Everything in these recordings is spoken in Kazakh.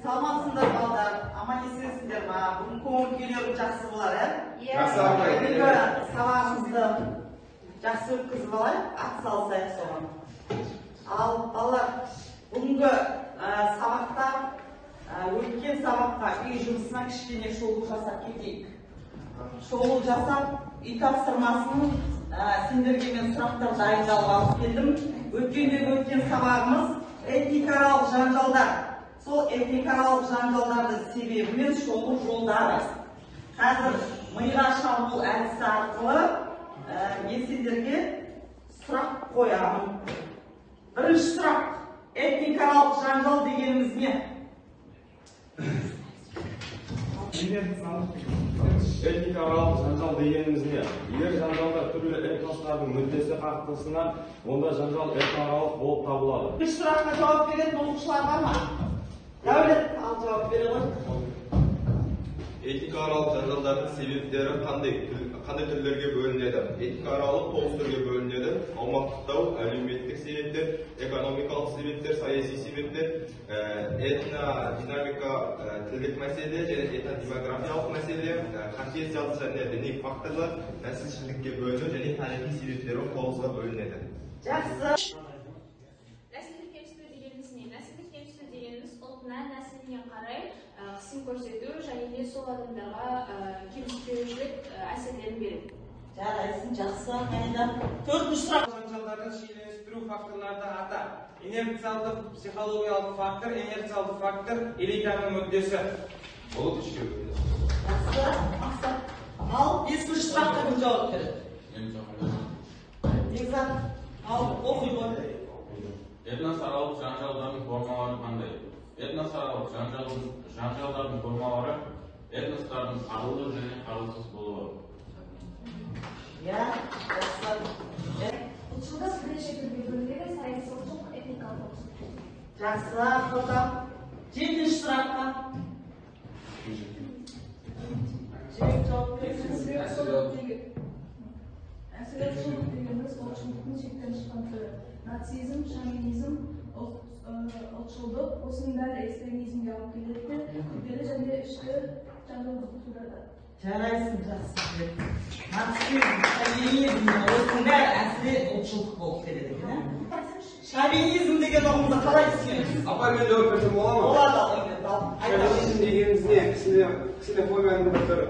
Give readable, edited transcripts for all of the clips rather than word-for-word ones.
Саламатсыңдар балдар, аман есенсіңдер ма? Бүгін көңіл күйлерің жақсы болар, Жақсы апай. Бүгінгі сабағымызды жақсы өткізіп алайық, ат салысайық соған. Ал балалар, бүгінгі сабақта өткен сабаққа үй жұмысына кішкене шолу жасап кетейік. Шолу жасап, үй тапсырмасын сендерге мен сұрақтар дайындалып алып келдім. Өткен сабағымыз этникааралық жанжалдар. Сол этникааралық жанжалдардың себебі мен шолу жолдары. Қазір миға шабуыл әдісі арқылы мен сендерге сұрақ қоямын. Бірінші сұрақ, этникааралық жанжал дегеніміз не? Этникааралық жанжал дегеніміз не? Егер жанжалда түрлі этностардың мүддесі қақтығысынан, онда жанжал этноаралық болып табылады. Бірінші сұраққа жауап беретін оқушылар бар ма? Дәулет, ал жауап бере ғой. Этникааралық жанжалдардың себептері қандай түрлерге бөлінеді? Этникааралық 9 түрге бөлінеді. Аумақтық, әлеуметтік себептер, экономикалық себептер, саяси себептер, этнодинамика, тілдік мәселе, және этнодемографиялық мәселе, конфессиялық және діни факторлар, нәсілшілдікке бөліну және тарихи себептері 9-ға бөлінеді. Жақсы. Нәсіліне қарай қысым көрсету және сол адамдарға келіспеушілік әсерлерін беру. Жарайсың, жақсы. Төртінші сұрақ. Жанжалдардың шиеленістіру факторларды ата. Инерциалдық психологиялық фактор, инерциалдық фактор, элитаның мүддесі. Болып үшке бөлінеді. Жақсы, мақсат. Ал бесінші сұраққа кім жауап береді? Бекзат, ал оқи ғой. Этносаралық жанжалдардың формалары қандай? Этносаралық жанжалдардың формалары этностардың қарулы және қарусыз болуы. Жақсы. Ұлтшылдық бірнеше түрге бөлінеді, саяси ұлтшылдық, этникалық ұлтшылдық. Жақсы, қотам. Жетінші сұраққа. Жібек жауап береді. Әсіре ұлтшылдық дегеніміз ұлтшылдықтың шектен шыққан түрі. Нацизм, шовинизм, ұлтшылдық, осының бәрі экстремизмге алып келеді, күрделі және ішкі жанжалдарды тудырады. Жарайсың, жақсы. Нацизм, шовинизм, осының бәрі әсіре ұлтшылдық болып келеді. Шовинизм деген ұғымды қалай түсінеміз? Апай, мен жауап берсем бола ма? Болады. Шовинизм дегеніміз не? Ксенофобияның бір түрі.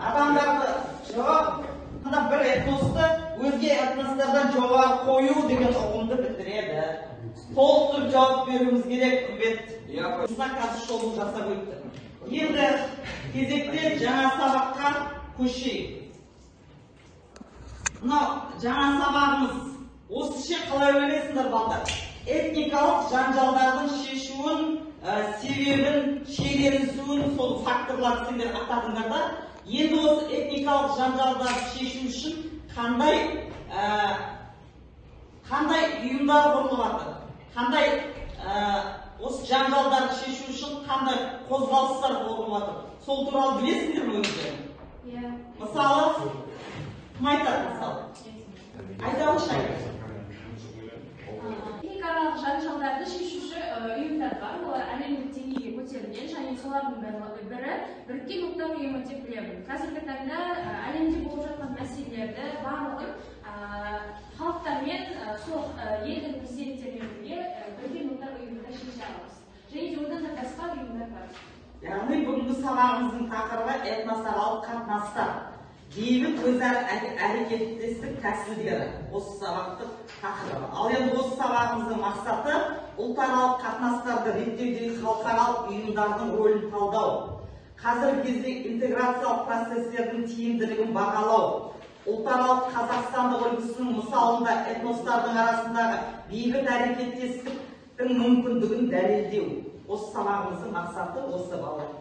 Адамдарды жоқ, бір этносты өзге этностардан жоғары қою деген ұғымды білдіреді. Толық жауап беруіміз керек, үмбет. Қазір шолу жасап өтті. Енді кезекте жаңа сабаққа көшейік. Мынау жаңа сабағымыз. Осы ше қалай ойлайсыңдар балдар? Этникалық жанжалдардың шешуін, себебін, шиеленісуін, сол факторларды сендер атадыңдар да. Енді осы этникалық жанжалдарды шешу үшін қандай ұйымдар құрылады? Қандай осы жанжалдарды шешу үшін қандай қозғалыстар құрылады? Сол туралы білесіңдер ме өздерің? Мысалы, кім айтады мысалы? Айтыңызшы. Этникааралық жанжалдарды шешуші ұйымдар бар, олар әлемдік деңгейге көтерілген, және солардың бірі біріккен ұлттар ұйымы деп білемін. Қазіргі таңда әлемде болып жатқан мәселелерді барлығын халықтармен, сол елдің президенттерімен бірге біріккен ұлттар ұйымында шеше аламыз. Және де одан да басқа ұйымдар бар. Яғни бүгінгі сабағымыздың тақырыбы этносаралық қатынастар. Бейбіт өзара әрекеттестік тәсілдері осы сабақтың тақырыбы. Ал енді осы сабағымыздың мақсаты ұлтаралық қатынастарды реттеудегі халықаралық ұйымдардың рөлін талдау, қазіргі кезде интеграциялық процестердің тиімділігін бағалау, ұлтаралық қазақстандық үлгісінің мысалында этностардың арасындағы бейбіт әрекеттестіктің мүмкіндігін дәлелдеу. Осы сабағымыздың мақсаты осы балалар.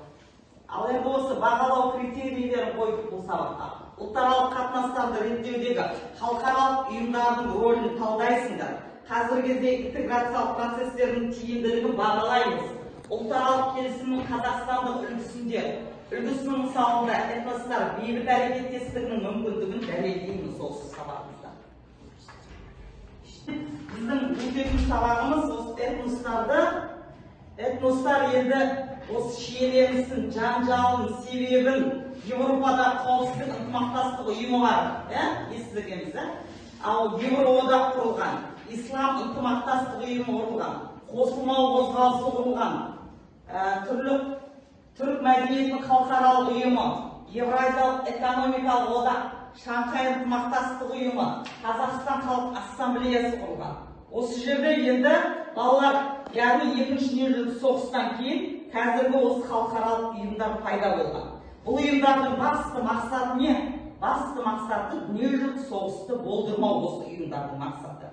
Ал енді осы бағалау критерийлерін қойдық бұл сабаққа. Ұлтаралық қатынастарды реттеудегі халықаралық ұйымдардың рөлін талдайсыңдар. Қазіргі кезде интеграциялық процестердің тиімділігін бағалаймыз. Ұлтаралық келісімнің қазақстандық үлгісінің мысалында этностар бейбіт әрекеттестігінің мүмкіндігін дәлелдейміз осы сабағымызда. Біздің өтетін сабағымыз осы этностарды Этностар енді осы шиеленісін, жанжалын, себебін Европада қауіпсіздік ынтымақтастық ұйымы бар, естігенбіз, ал Еуроодақ құрылған, ислам ынтымақтастық ұйымы құрылған, қосылмау қозғалысы құрылған, түрлі түрік мәдениетінің халықаралық ұйымы, Евразиялық экономикалық одақ, Шанхай ынтымақтастық ұйымы, Қазақстан халық ассамблеясы құрылған. Осы жерде енді балалар, яғни екінші дүниежүзілік соғыстан кейін қазіргі осы халықаралық ұйымдар пайда болған. Бұл ұйымдардың басты мақсаты не? Басты мақсаты дүниежүзілік соғысты болдырмау осы ұйымдардың мақсаты.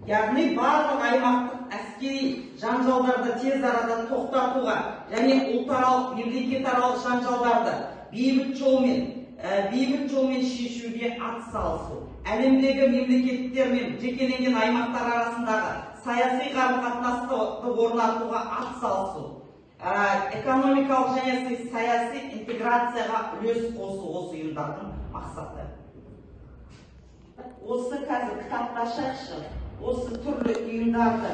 Яғни барлық аймақтық әскери жанжалдарды тез арада тоқтатуға және ұлтаралық, мемлекетаралық жанжалдарды бейбіт жолмен шешуге атсалысу. Әлемдегі мемлекеттер мен жекеленген аймақтар арасындағы саяси қарым-қатынасты орнатуға атсалысу. Экономикалық және саяси интеграцияға үлес қосу осы ұйымдардың мақсаты. Осы қазір кітапты ашайықшы. Осы түрлі ұйымдарды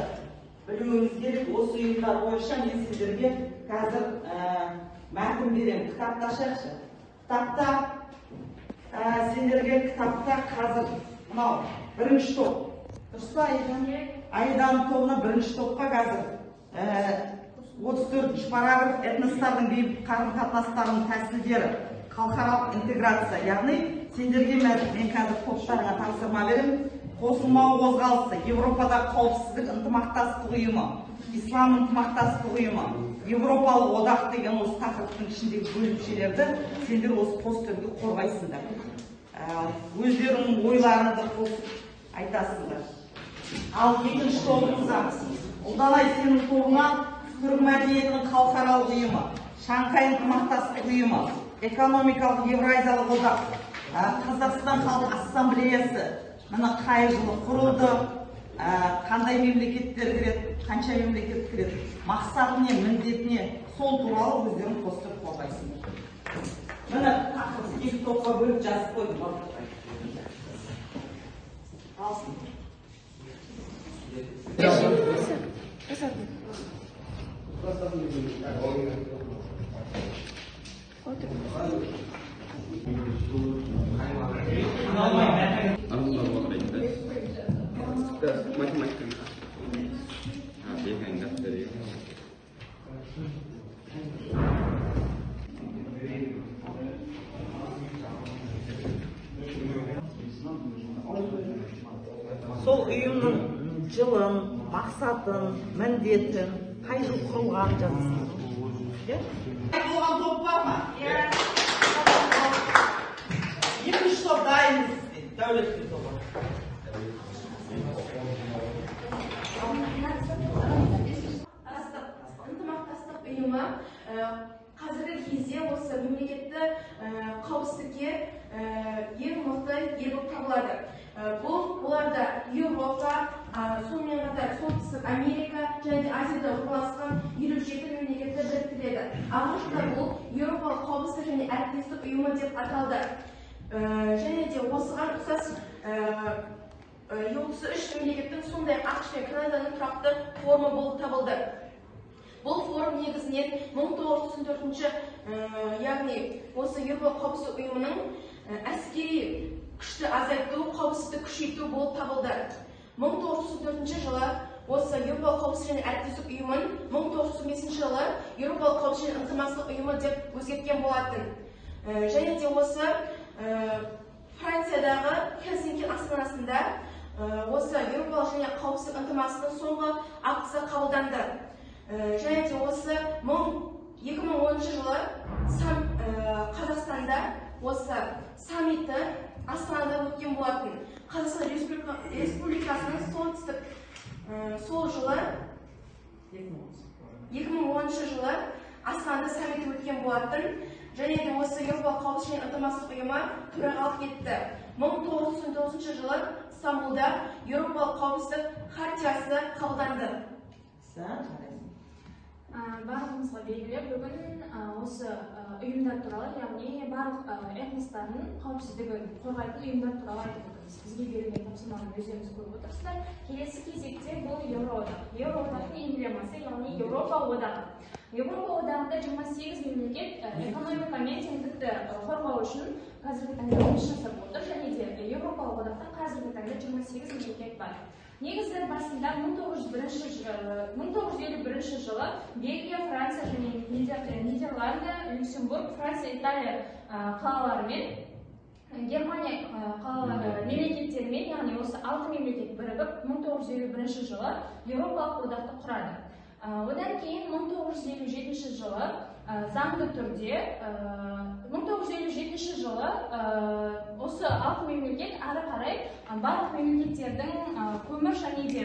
білуіміз керек. Осы ұйымдар бойынша мен сіздерге қазір мәтін беремін. Кітапты ашайықшы. Сендерге кітапта қазір мынау бірінші топ. Дұрыс па, Айдан тобына бірінші топқа қазір 34-ші параграф этностардың бейбіт қарым-қатынастарының тәсілдері, халықаралық интеграция. Яғни сендерге мен қазір топтарға тапсырма беремін. Қосылмау қозғалысы, Европада қауіпсіздік ынтымақтастық ұйымы, ислам ынтымақтастық ұйымы, Европалық одақ деген осы тақырыптың ішіндегі бөлімшелерді сендер осы постерді қорғайсыңдар. Өздерінің ойларыңды қосып айтасыңдар. Ал екінші тобымызға Ұлданай сенің тобыңа түрік мәдениетінің халықаралық ұйымы, Шанхай ынтымақтастық ұйымы, экономикалық Евразиялық одақ, Қазақстан халық ассамблеясы мына қай жылы құрылды, қандай мемлекеттер кіреді, қанша мемлекет кіреді, мақсаты не, міндеті не, сол туралы өздерің постер қорғайсыңдар. Міне тақырыпты екі топқа бөліп жазып қойдым. Алсын. Сол ұйымның жылын, мақсатын, міндетін, қай жыл құрылған жазасың. Болған топ бар ма? Екінші топ дайынбыз дейді, дәулетті тобы. Ынтымақтастық ұйымы қазіргі кезде осы мемлекетті қауіпсіздікке ең мықты ел болып табылады. Бұларда Еуропа, сонымен қатар Солтүстік Америка және Азияда орналасқан 57 мемлекетті біріктіреді. Алғашқыда бұл Еуропалық қауіпсіздік және әріптестік ұйымы деп аталды. Және де осыған ұқсас 33 мемлекеттің сондай ақш пен Канаданың тұрақты форумы болып табылды. Бұл форум негізінен 1994 яғни осы Еуропалық қауіпсіздік ұйымының әскери күшті азайту, қауіпсіздікті күшейту болып табылды. 1994 жылы осы Еуропалық қауіпсіздік және әріптестік ұйымын 1995 жылы Еуропалық қауіпсіздік және ынтымақтастық ұйымы деп өзгерткен болатын. Және де осы Франциядағы Хельсинки астанасында осы Еуропалық және қауіпсіздік ынтымақтастықтың соңғы актісі қабылданды. Және де осы 2010 жылы Қазақстанда осы саммиті Астанада өткен болатын. Қазақстан Республикасының солтүстік сол жылы 2010 жылы Астанада саммиті өткен болатын. Және де осы Еуропалық қауіпсіздік және ынтымақтастық ұйымы төрағалық етті. 1999 жылы Стамбулда Еуропалық қауіпсіздік хартиясы қабылданды. Барлығымызға белгілі, бүгін осы ұйымдар туралы, яғни барлық этностардың қауіпсіздігін қорғайтын ұйымдар туралы айтып отырмыз. Бізге берілген тапсырманы өздеріңіз көріп отырсыздар. Келесі кезекте бұл Еуроодақ. Еуроодақтың эмблемасы, яғни Еуропа одағы. Еуропа одағында 28 мемлекет экономика мен теңдікті қорғау үшін қазіргі таңда жұмыс жасап отыр, және де Еуропалық одақтың қазіргі таңда 28 мемлекет бар. Негізі басында 1951 жылы Бельгия, Франция және Нидерланды, Люксембург, Франция, Италия қалаларымен Германия мемлекеттерімен, яғни осы 6 мемлекет бірігіп 1951 жылы Еуропалық одақты құрады. Одан кейін 1957 жылы заңды түрде 1957 жылы осы 6 мемлекет ары қарай барлық мемлекеттердің көмір және де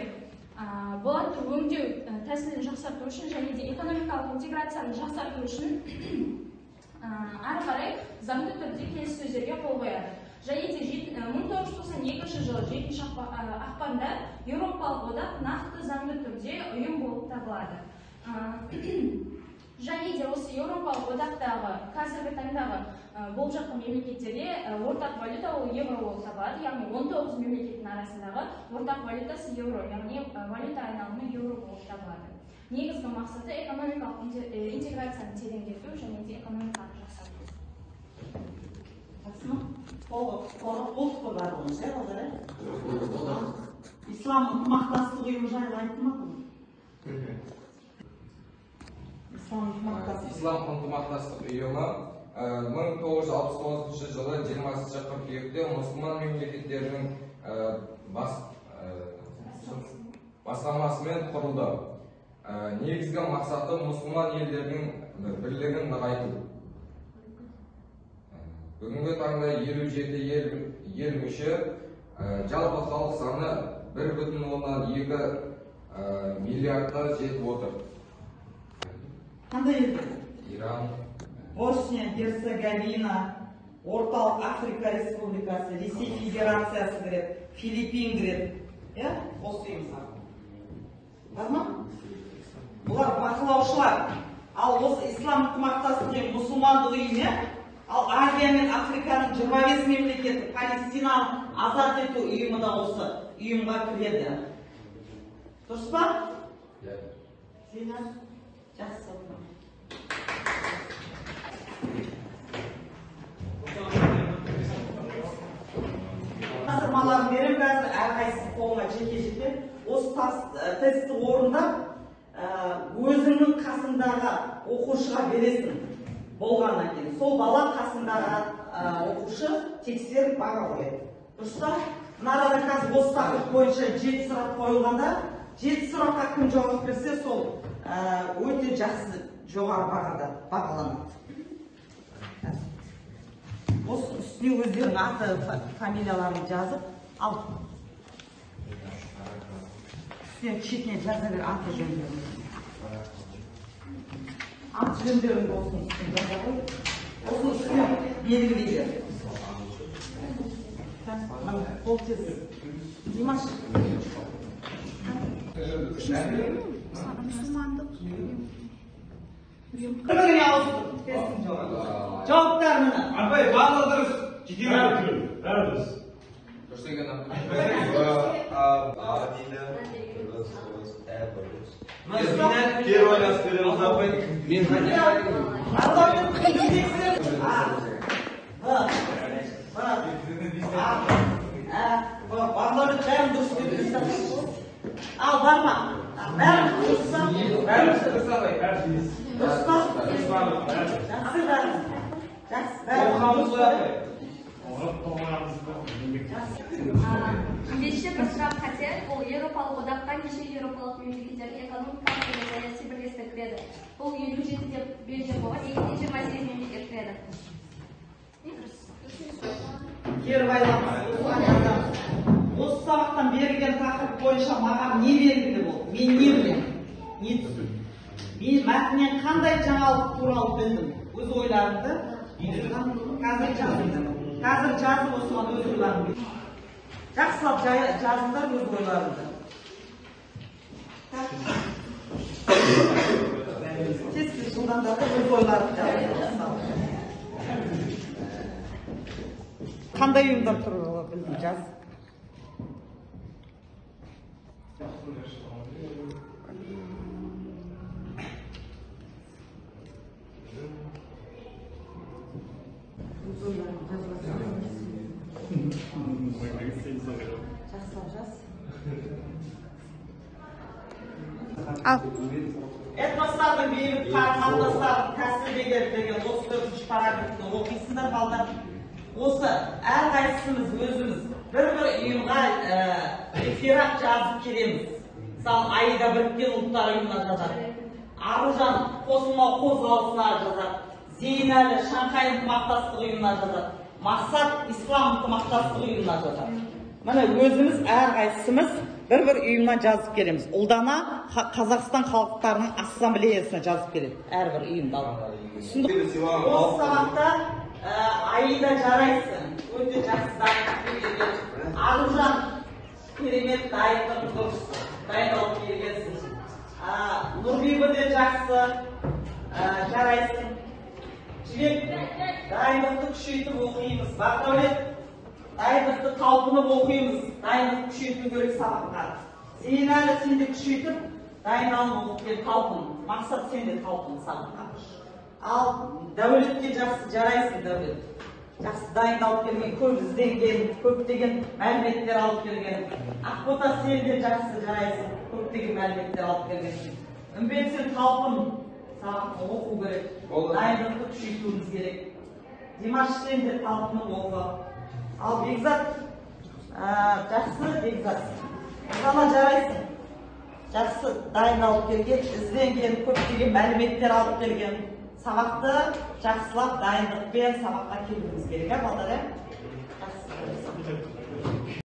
болатты өңдеу тәсілін жақсарту үшін және де экономикалық интеграцияны жақсарту үшін ары қарай заңды түрде келіссөздерге қол қояды. Және де 1992 жылы 7 ақпанда Еуропалық одақ нақты заңды түрде ұйым болып табылады. Және де осы Еуропалық одақтағы қазіргі таңдағы болып жатқан мемлекеттерде ортақ валюта ол евро болып табылады. Яғни 19 мемлекеттің арасындағы ортақ валютасы евро, яғни валюта айналымы евро болып табылады. Негізгі мақсаты экономикалық интеграцияны тереңдету және де экономиканы жақсарту. Толық барлығымыз, Ислам ынтымақтастық ұйымы жайлы айтты ма? Ислам ынтымақтастық ұйымы 1969 жылы 20 қыркүйекте мұсылман мемлекеттерінің бастамасымен құрылды. Негізгі мақсаты мұсылман елдердің бірлігін нығайту. Бүгінгі таңда 57 ел мүше, жалпы халық саны 1,2 миллиардқа жетіп отыр. Қандай елдер? Иран, Босния, Герцеговина, Орталық Африка Республикасы, Ресей Федерациясы кіреді, Филиппин кіреді. Осы ұйымға. Бар ма? Бұлар бақылаушылар. Ал осы ислам ынтымақтастық деген мұсылмандық ұйымы, ал Азия мен Африканың 25 мемлекеті Палестинаны азат ету ұйымы да осы ұйымға кіреді. Дұрыс па? Жақсы. Тапсырмаларын берем қазір әрқайсысы қолына жеке-жеке. Осы тестті орындап, өзіңнің қасындағы оқушыға бересің болғаннан кейін. Сол бала қасындағы оқушы тексеріп баға қояды. Дұрыс па? Мынада қазір осы тақырып бойынша 7 сұрақ қойылғанда, 7 сұраққа кім жауап берсе, сол өте жақсы жоғары бағада бағаланады. Осы үстіне өздерінің аты, фамилияларын жазып, ал үстіне шетіне жаза бер аты жөндерін. Аты жөндерін осының үстіне жаза қой. Осының үстіне белгілей бер. Ол тез. Димаш. Біріне ауызды тестің жауабы. Жауаптар мына. Апай, барлығы дұрыс. Бәрі дұрыс. көрсеген Кері ойласып береміз, апай. Барлығы бәрін дұрыс деп ал барма. Бәрін дұрысса? Бәрі дұрыс, апай. Дұрыс па? Жақсы бәрін. Жақсы бәрін. Оқығанымыз ғой, апай. Бесінші бір сұрақ қате, ол Еуропалық одаққа неше Еуропалық мемлекеттердің экономикалық және саяси бірлестігі кіреді. Бұл 57 деп Бельгия болады, 28 мемлекет кіреді. Кері байламыз. Осы сабақтан берілген тақырып бойынша маған не белгілі болды? Мен не білемін? Не түсіндім? Мен мәтіннен қандай жаңалық туралы білдім? Өз ойларымды қазір жаздым. Қазір жазып осыған өз ойларымды. Жақсылап жазыңдар өз ойларымды. адамдар да өз ойларын жазады. Қандай ұйымдар туралы білдің жаз? Этностардың бейбіт қатынастарын тәсілдегер деген 34-ші параграфты оқисыңдар балдар. Осы әрқайсымыз өзіміз бір-бір ұйымға реферат жазып келеміз. Мысалы, Аида біріккен ұлттар ұйымына жазады. Аружан қосылмау қозғалысына жазады. Зейнәлі Шанхай ынтымақтастық ұйымына жазады. Мақсат Ислам ынтымақтастық ұйымына жазады. Міне өзіміз әрқайсымыз бір-бір ұйымнан жазып келеміз. Ұлдана Қазақстан халықтарының ассамблеясына жазып келеді. Әрбір ұйымды алып. Осы сабақта Аида жарайсың, өте жақсы дайындық. Аружан керемет дайындық дайындалып келгенсің. Нұрбибі де жақсы жарайсың. Жібек дайындықты күшейтіп оқимыз. Бақдәулет дайындықты талпынып оқимыз. Дайындықты күшейту керек сабаққа. Зейнәлі сен де күшейтіп дайындалып оқып кел, талпын. Мақсат сен де талпын сабаққа. Ал Дәулетке жақсы жарайсың, Дәулет. Жақсы дайындалып келген, көп ізденген, көптеген мәліметтер алып келген. Ақбота сен де жақсы жарайсың, көптеген мәліметтер алып келген. Үмбет сен талпын, сабақты оқу керек. Дайындықты күшейтуіміз керек. Димаш сен де талпынып оқы. Ал Бекзат, жақсы Бекзат. Ғана жарайсың. Жақсы дайындалып келген, ізденген, көптеген мәліметтер алып келген. Сабақты жақсылап дайындықпен сабаққа келуіміз керек, балдар.